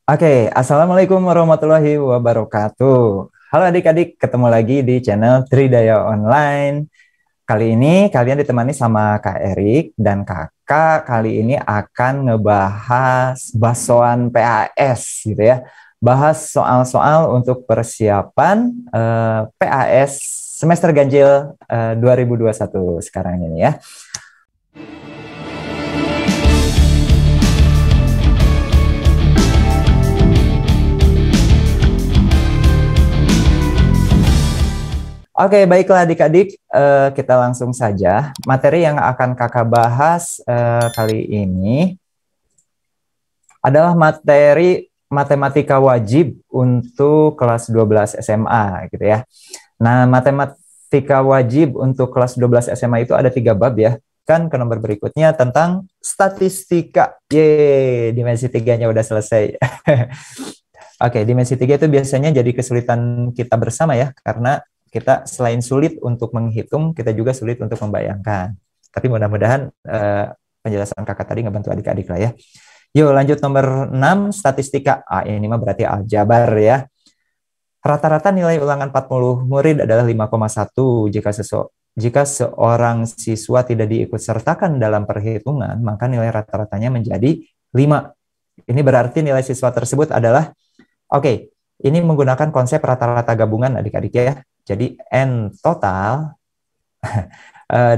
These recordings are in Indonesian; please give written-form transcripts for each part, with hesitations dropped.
Oke, Assalamualaikum warahmatullahi wabarakatuh. Halo adik-adik, ketemu lagi di channel Tridaya Online. Kali ini kalian ditemani sama Kak Erik dan Kakak kali ini akan ngebahas basoan PAS gitu ya. Bahas soal-soal untuk persiapan PAS semester ganjil 2021 sekarang ini ya. Oke, baiklah adik-adik, kita langsung saja. Materi yang akan kakak bahas kali ini adalah materi matematika wajib untuk kelas 12 SMA gitu ya. Nah, matematika wajib untuk kelas 12 SMA itu ada 3 bab ya. Kan ke nomor berikutnya tentang statistika. Yeay, dimensi 3-nya udah selesai. Oke, dimensi 3 itu biasanya jadi kesulitan kita bersama ya, karena kita selain sulit untuk menghitung, kita juga sulit untuk membayangkan. Tapi mudah-mudahan penjelasan kakak tadi ngebantu adik-adik lah ya. Yuk lanjut nomor 6, statistika. Ini mah berarti aljabar ya. Rata-rata nilai ulangan 40 murid adalah 5,1. Jika seorang siswa tidak diikutsertakan dalam perhitungan, maka nilai rata-ratanya menjadi 5. Ini berarti nilai siswa tersebut adalah, oke, ini menggunakan konsep rata-rata gabungan adik-adik ya. Jadi N total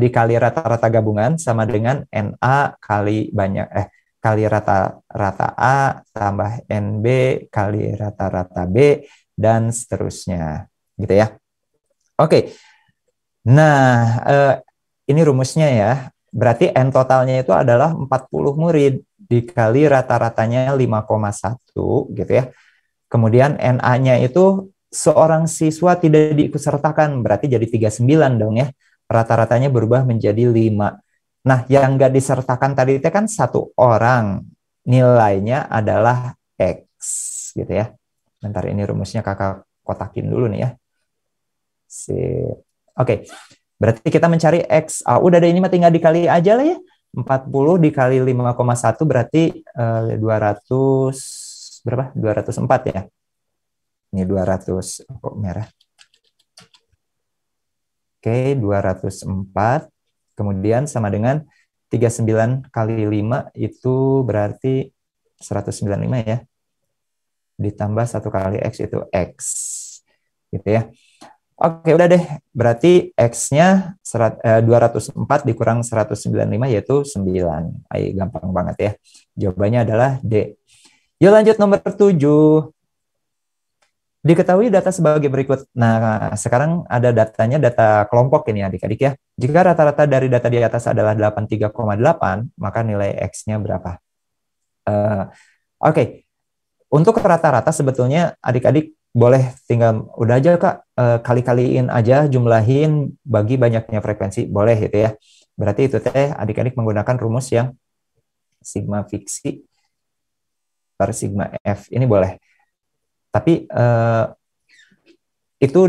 dikali rata-rata gabungan sama dengan NA kali kali rata-rata A tambah NB kali rata-rata B dan seterusnya gitu ya. Oke. Nah, ini rumusnya ya. Berarti N totalnya itu adalah 40 murid dikali rata-ratanya 5,1 gitu ya. Kemudian NA-nya itu seorang siswa tidak diikutsertakan, berarti jadi 39 dong ya. Rata-ratanya berubah menjadi 5. Nah, yang nggak disertakan tadi itu kan 1 orang. Nilainya adalah X gitu ya. Bentar, ini rumusnya kakak kotakin dulu nih ya. Oke, berarti kita mencari X. Udah deh, ini mah tinggal dikali aja lah ya. 40 dikali 5,1 berarti 200 berapa? 204 ya. Ini 200 kok merah. Oke, 204. Kemudian sama dengan 39 kali 5 itu berarti 195 ya. Ditambah 1 kali X itu X. Gitu ya. Oke, udah deh. Berarti X-nya 204 dikurang 195 yaitu 9. Ayo, gampang banget ya. Jawabannya adalah D. Yuk lanjut nomor 7. Diketahui data sebagai berikut. Nah, sekarang ada datanya, data kelompok ini adik-adik ya. Jika rata-rata dari data di atas adalah 83,8, maka nilai X-nya berapa? Oke. Untuk rata-rata sebetulnya adik-adik boleh tinggal, udah aja Kak, kali-kaliin aja, jumlahin, bagi banyaknya frekuensi, boleh gitu ya. Berarti itu teh adik-adik menggunakan rumus yang sigma fiksi per sigma F. Ini boleh. Tapi itu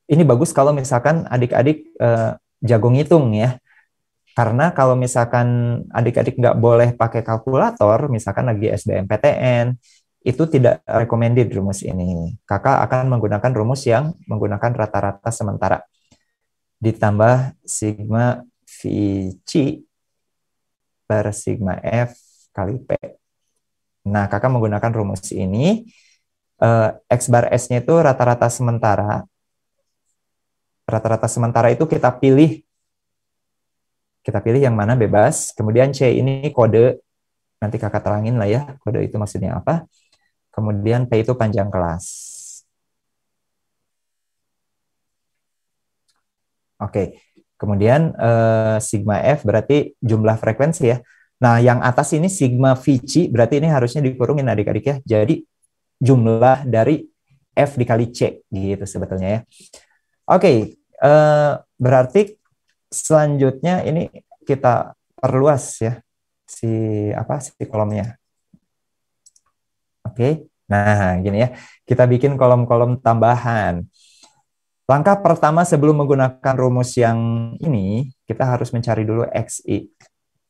ini bagus kalau misalkan adik-adik jago ngitung ya. Karena kalau misalkan adik-adik nggak boleh pakai kalkulator, misalkan lagi SBMPTN, itu tidak recommended rumus ini. Kakak akan menggunakan rumus yang menggunakan rata-rata sementara. Ditambah sigma VC per sigma F kali P. Nah, kakak menggunakan rumus ini. X bar S-nya itu rata-rata sementara. Rata-rata sementara itu kita pilih yang mana bebas. Kemudian C ini kode, nanti kakak terangin lah ya, kode itu maksudnya apa. Kemudian P itu panjang kelas. Oke, kemudian sigma F berarti jumlah frekuensi ya. Nah, yang atas ini sigma VC, berarti ini harusnya dikurungin adik-adik ya. Jadi jumlah dari F dikali C gitu sebetulnya ya. Oke, berarti selanjutnya ini kita perluas ya si kolomnya. Oke. Nah, gini ya. Kita bikin kolom-kolom tambahan. Langkah pertama sebelum menggunakan rumus yang ini, kita harus mencari dulu XI.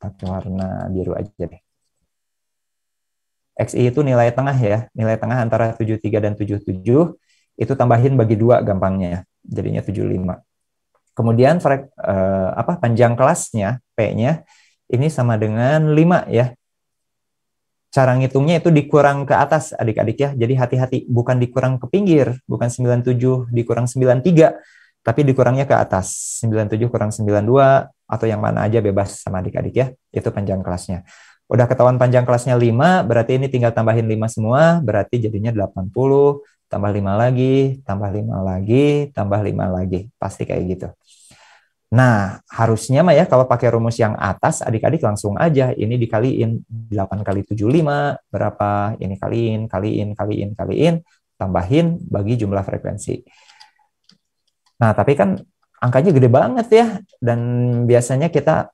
Pakai warna biru aja deh. XI itu nilai tengah ya, nilai tengah antara 73 dan 77, itu tambahin bagi 2 gampangnya, jadinya 75. Kemudian panjang kelasnya, P-nya, ini sama dengan 5 ya. Cara ngitungnya itu dikurang ke atas adik-adik ya. Jadi hati-hati, bukan dikurang ke pinggir, bukan 97 dikurang 93, tapi dikurangnya ke atas. 97 kurang 92 atau yang mana aja bebas sama adik-adik ya. Itu panjang kelasnya. Udah ketahuan panjang kelasnya 5, berarti ini tinggal tambahin 5 semua, berarti jadinya 80, tambah 5 lagi, tambah 5 lagi, tambah 5 lagi. Pasti kayak gitu. Nah, harusnya mah ya kalau pakai rumus yang atas, adik-adik langsung aja ini dikaliin 8 kali 75 berapa? Ini kaliin, tambahin bagi jumlah frekuensi. Nah, tapi kan angkanya gede banget ya, dan biasanya kita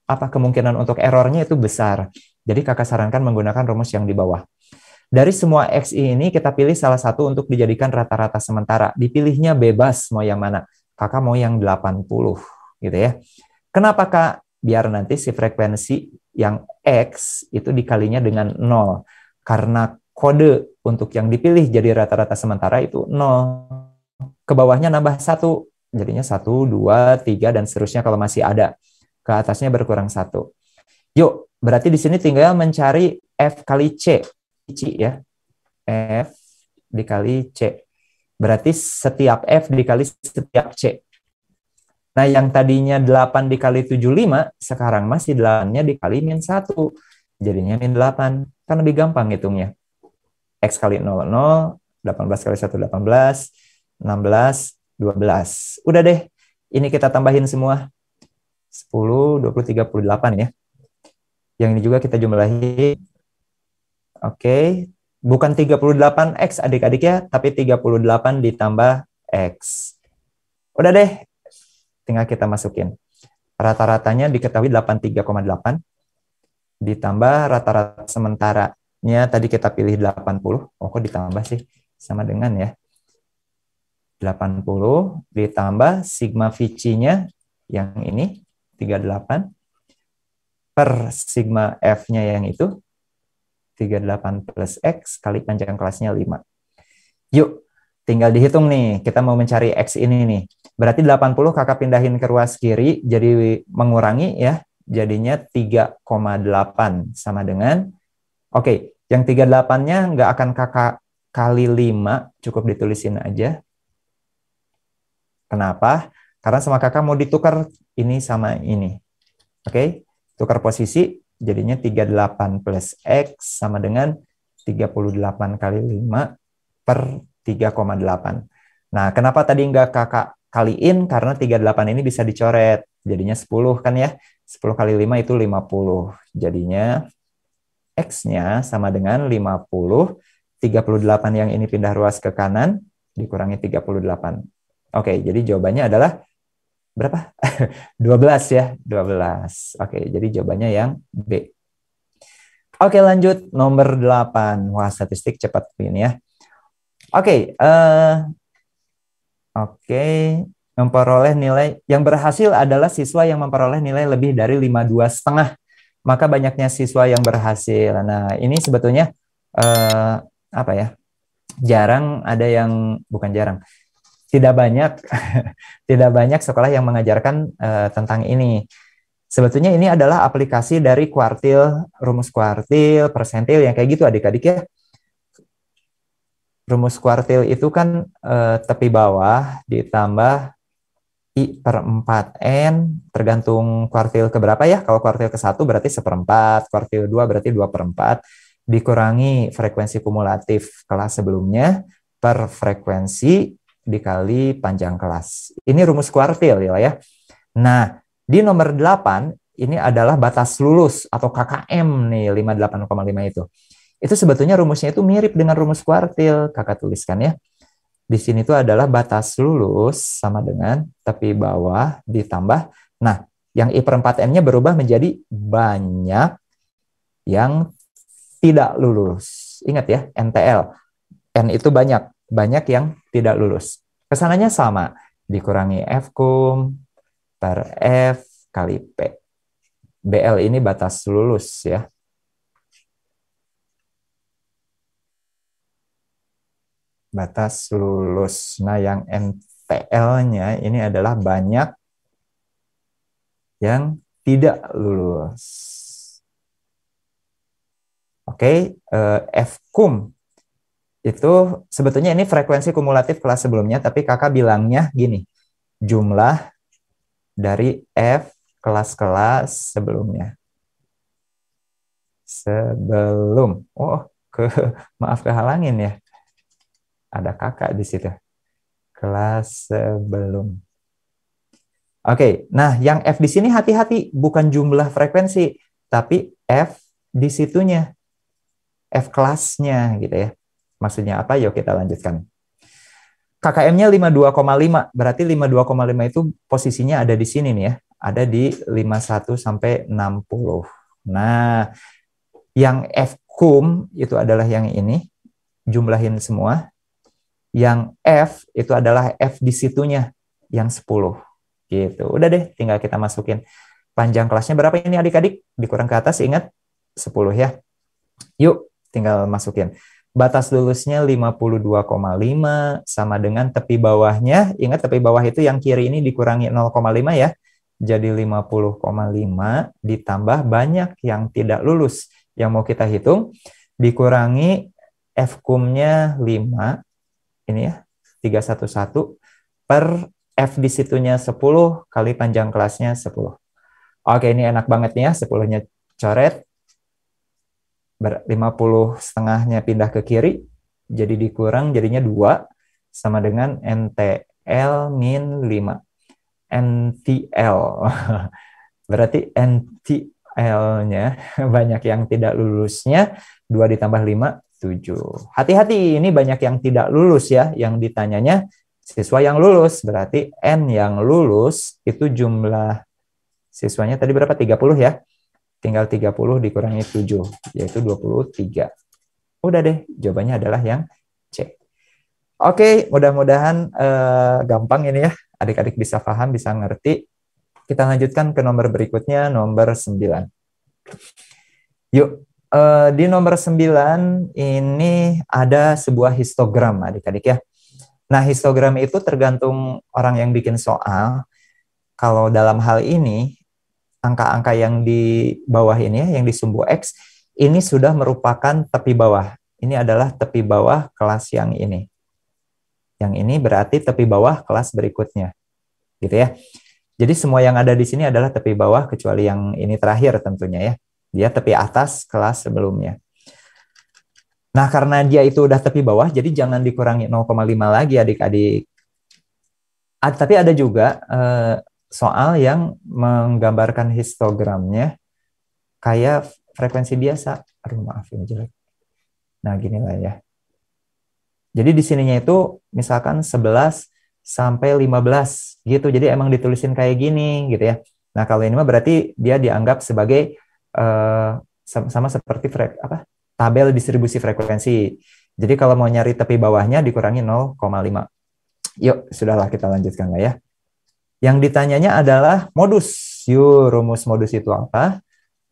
kemungkinan untuk errornya itu besar. Jadi kakak sarankan menggunakan rumus yang di bawah. Dari semua XI ini kita pilih salah satu untuk dijadikan rata-rata sementara. Dipilihnya bebas mau yang mana. Kakak mau yang 80 gitu ya. Kenapa Kak? Biar nanti si frekuensi yang X itu dikalinya dengan 0. Karena kode untuk yang dipilih jadi rata-rata sementara itu 0. Ke bawahnya nambah 1. Jadinya 1, 2, 3, dan seterusnya kalau masih ada. Ke atasnya berkurang 1. Yuk, berarti di sini tinggal mencari F kali C. Ya. F dikali C. Berarti setiap F dikali setiap C. Nah, yang tadinya 8 dikali 75, sekarang masih 8-nya dikali min 1. Jadinya min 8. Kan lebih gampang hitungnya. X kali 0, 0. 18 kali 1, 18. 16, 12. Udah deh. Ini kita tambahin semua. 10, 20, 38 ya. Yang ini juga kita jumlahi. Oke. Bukan 38X adik-adik ya, tapi 38 ditambah X. Udah deh, tinggal kita masukin. Rata-ratanya diketahui 83,8. Ditambah rata-rata sementaranya, tadi kita pilih 80. Oh, kok ditambah sih? Sama dengan ya. 80 ditambah sigma Vici-nya, yang ini, 38. Per sigma F-nya yang itu, 38 plus X kali panjang kelasnya 5. Yuk, tinggal dihitung nih. Kita mau mencari X ini nih. Berarti 80 kakak pindahin ke ruas kiri, jadi mengurangi ya. Jadinya 3,8 sama dengan, oke, yang 38-nya nggak akan kakak kali 5, cukup ditulisin aja. Kenapa? Karena sama kakak mau ditukar ini sama ini. Oke, tukar posisi. Jadinya 38 plus X sama dengan 38 kali 5 per 3,8. Nah, kenapa tadi nggak kakak kaliin? Karena 38 ini bisa dicoret. Jadinya 10 kan ya. 10 kali 5 itu 50. Jadinya X-nya sama dengan 50. 38 yang ini pindah ruas ke kanan, dikurangi 38. Oke, jadi jawabannya adalah berapa? 12 ya, 12. Oke, jadi jawabannya yang B. Oke, lanjut nomor 8. Wah, statistik cepat ini ya. Oke, memperoleh nilai yang berhasil adalah siswa yang memperoleh nilai lebih dari 52,5. Maka banyaknya siswa yang berhasil. Nah, ini sebetulnya jarang ada yang, bukan jarang, tidak banyak tidak banyak sekolah yang mengajarkan tentang ini. Sebetulnya ini adalah aplikasi dari kuartil, rumus kuartil, persentil yang kayak gitu adik-adik ya. Rumus kuartil itu kan tepi bawah ditambah I per 4N, tergantung kuartil keberapa ya. Kalau kuartil ke-1 berarti 1/4, kuartil 2 berarti 2/4, dikurangi frekuensi kumulatif kelas sebelumnya per frekuensi dikali panjang kelas. Ini rumus kuartil ya. Nah, di nomor 8 ini adalah batas lulus atau KKM nih, 58,5 itu. Itu sebetulnya rumusnya itu mirip dengan rumus kuartil, kakak tuliskan ya. Di sini itu adalah batas lulus sama dengan tepi bawah ditambah, nah yang I per 4N-nya berubah menjadi banyak yang tidak lulus. Ingat ya, NTL. N itu banyak yang tidak lulus. Kesananya sama, dikurangi F kum per F kali P. BL ini batas lulus ya. batas lulus. Nah, yang NTL-nya ini adalah banyak yang tidak lulus. Oke, FKUM itu sebetulnya ini frekuensi kumulatif kelas sebelumnya, tapi kakak bilangnya gini, jumlah dari F kelas-kelas sebelumnya. Sebelum, maaf kehalangin ya, ada kakak di situ. Kelas sebelum. Oke, nah yang F di sini hati-hati, bukan jumlah frekuensi, tapi F di situnya, F kelasnya gitu ya. Maksudnya apa? Yuk kita lanjutkan. KKM-nya 52,5, berarti 52,5 itu posisinya ada di sini nih ya, ada di 51 sampai 60. Nah, yang FKUM itu adalah yang ini, jumlahin semua. Yang F itu adalah F di situnya, yang 10. Gitu. Udah deh, tinggal kita masukin. Panjang kelasnya berapa ini adik-adik? Dikurang ke atas, ingat 10 ya. Yuk, tinggal masukin. Batas lulusnya 52,5 sama dengan tepi bawahnya. Ingat tepi bawah itu yang kiri ini dikurangi 0,5 ya. Jadi 50,5 ditambah banyak yang tidak lulus. Yang mau kita hitung, dikurangi FKUM-nya 5. Ini ya, 311 per F di situnya 10 kali panjang kelasnya 10. Oke, ini enak banget nih ya, 10-nya coret. 50 setengahnya pindah ke kiri, jadi dikurang jadinya 2, sama dengan NTL min 5. NTL. Berarti NTL-nya banyak yang tidak lulusnya, 2 ditambah 5, 7. Hati-hati, ini banyak yang tidak lulus ya, yang ditanyanya siswa yang lulus, berarti N yang lulus itu jumlah siswanya tadi berapa? 30 ya. Tinggal 30 dikurangi 7, yaitu 23. Udah deh, jawabannya adalah yang C. Oke, mudah-mudahan gampang ini ya. Adik-adik bisa paham, bisa ngerti. Kita lanjutkan ke nomor berikutnya, nomor 9. Yuk, di nomor 9 ini ada sebuah histogram, adik-adik ya. Nah, histogram itu tergantung orang yang bikin soal. Kalau dalam hal ini, angka-angka yang di bawah ini ya, yang di sumbu X, ini sudah merupakan tepi bawah. Ini adalah tepi bawah kelas yang ini. Yang ini berarti tepi bawah kelas berikutnya. Gitu ya. Jadi semua yang ada di sini adalah tepi bawah, kecuali yang ini terakhir tentunya ya. Dia tepi atas kelas sebelumnya. Nah, karena dia itu udah tepi bawah, jadi jangan dikurangi 0,5 lagi adik-adik. Tapi ada juga soal yang menggambarkan histogramnya kayak frekuensi biasa. Aduh, maaf ini jelek. Nah, gini lah ya. Jadi di sininya itu misalkan 11 sampai 15 gitu. Jadi emang ditulisin kayak gini gitu ya. Nah, kalau ini mah berarti dia dianggap sebagai sama seperti tabel distribusi frekuensi. Jadi kalau mau nyari tepi bawahnya dikurangi 0,5. Yuk, sudahlah kita lanjutkan lah ya. Yang ditanyanya adalah modus. Yuk, rumus modus itu apa?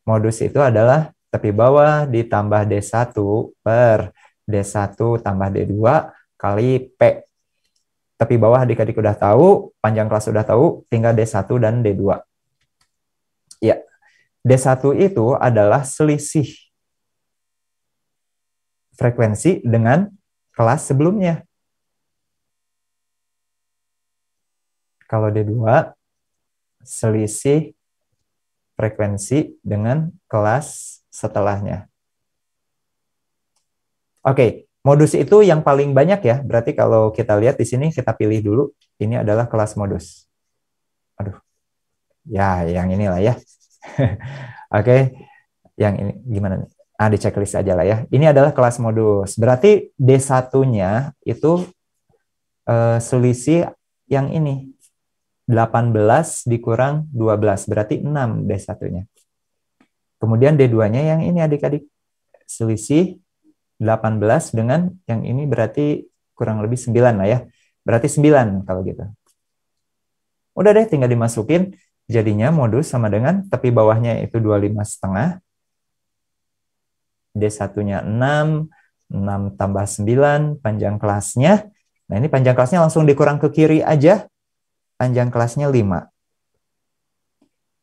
Modus itu adalah tepi bawah ditambah D1 per D1 tambah D2 kali P. Tepi bawah adik-adik udah tahu, panjang kelas udah tahu, tinggal D1 dan D2. Ya, D1 itu adalah selisih frekuensi dengan kelas sebelumnya. Kalau D2, selisih frekuensi dengan kelas setelahnya. Oke, modus itu yang paling banyak ya. Berarti kalau kita lihat di sini, kita pilih dulu. Ini adalah kelas modus. Aduh, ya yang inilah ya. Oke, yang ini gimana nih? Di checklist aja lah ya. Ini adalah kelas modus. Berarti D1-nya itu selisih yang ini. 18 dikurang 12, berarti 6 D1-nya. Kemudian D2-nya yang ini adik-adik. Selisih 18 dengan yang ini berarti kurang lebih 9 lah ya. Berarti 9 kalau gitu. Udah deh, tinggal dimasukin. Jadinya modus sama dengan tepi bawahnya itu 25,5. D1-nya 6 6 tambah 9, panjang kelasnya. Nah, ini panjang kelasnya langsung dikurang ke kiri aja. Panjang kelasnya 5.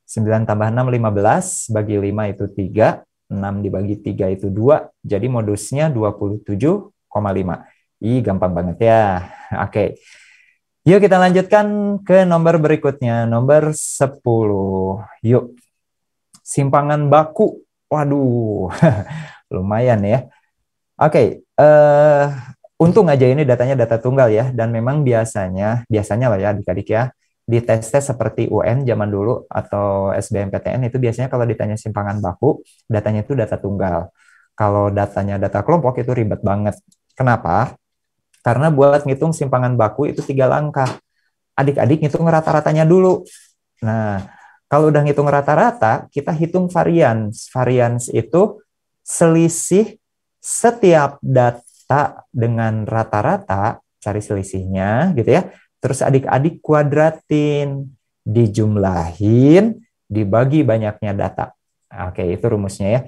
9 tambah 6, 15. Bagi 5 itu 3. 6 dibagi 3 itu 2. Jadi modusnya 27,5. Ih, gampang banget ya. Oke. Yuk kita lanjutkan ke nomor berikutnya. Nomor 10. Yuk. Simpangan baku. Waduh, lumayan ya. Oke, untung aja ini datanya data tunggal ya, dan memang biasanya lah ya adik-adik ya, di tes-tes seperti UN zaman dulu atau SBMPTN itu biasanya kalau ditanya simpangan baku, datanya itu data tunggal. Kalau datanya data kelompok itu ribet banget. Kenapa? Karena buat ngitung simpangan baku itu 3 langkah. Adik-adik ngitung rata-ratanya dulu. Nah, kalau udah ngitung rata-rata, kita hitung varians. Varians itu selisih setiap data dengan rata-rata, cari selisihnya gitu ya. Terus adik-adik kuadratin, dijumlahin, dibagi banyaknya data. Oke, itu rumusnya ya.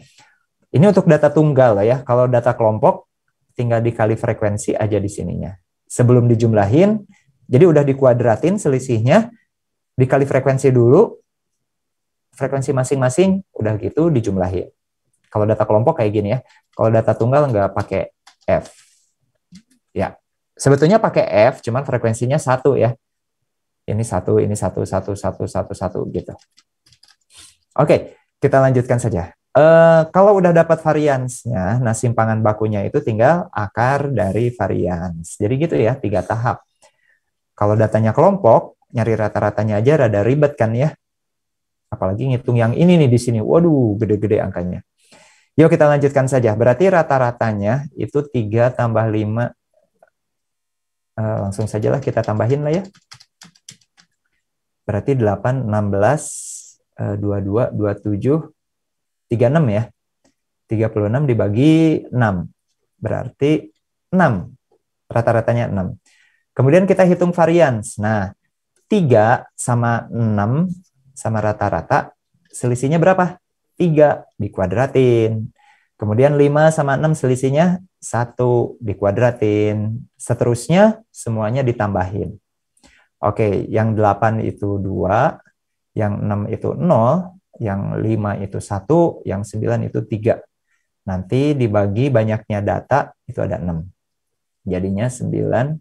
Ini untuk data tunggal ya. Kalau data kelompok, tinggal dikali frekuensi aja di sininya. Sebelum dijumlahin, jadi udah dikuadratin selisihnya, dikali frekuensi dulu, frekuensi masing-masing, udah gitu dijumlahin. Kalau data kelompok kayak gini ya. Kalau data tunggal nggak pakai F. Ya, sebetulnya pakai F, cuman frekuensinya 1 ya. Ini 1, ini 1, 1, 1, 1, 1 gitu. Oke, kita lanjutkan saja. Kalau udah dapat variansnya, nah simpangan bakunya itu tinggal akar dari varians. Jadi gitu ya, 3 tahap. Kalau datanya kelompok, nyari rata-ratanya aja rada ribet kan ya. Apalagi ngitung yang ini nih di sini. Waduh, gede-gede angkanya. Yuk kita lanjutkan saja. Berarti rata-ratanya itu 3 tambah 5. Langsung sajalah kita tambahin lah ya. Berarti 8, 16, 22, 27, 36 ya. 36 dibagi 6. Berarti 6. Rata-ratanya 6. Kemudian kita hitung varians. Nah, 3 sama 6 sama rata-rata, selisihnya berapa? 3 dikuadratin. Kemudian 5 sama 6 selisihnya 1 dikuadratin. Seterusnya semuanya ditambahin. Oke, yang 8 itu 2, yang 6 itu 0, yang 5 itu 1, yang 9 itu 3. Nanti dibagi banyaknya data itu ada 6. Jadinya 9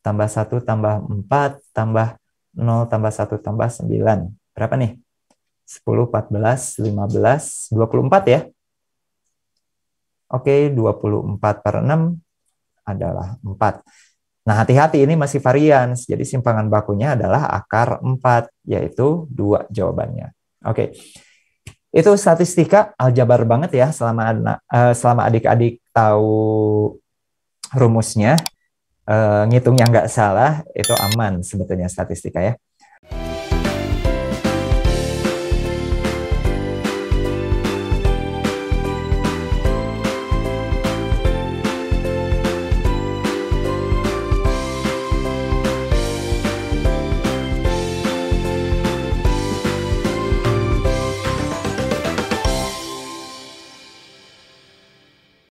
tambah 1 tambah 4 tambah 0 tambah 1 tambah 9. Berapa nih? 10, 14, 15, 24 ya. Oke, 24 per 6 adalah 4. Nah, hati-hati ini masih varians. Jadi simpangan bakunya adalah akar 4, yaitu 2 jawabannya. Oke. Itu statistika aljabar banget ya selama adik-adik tahu rumusnya, ngitungnya nggak salah, itu aman sebetulnya statistika ya.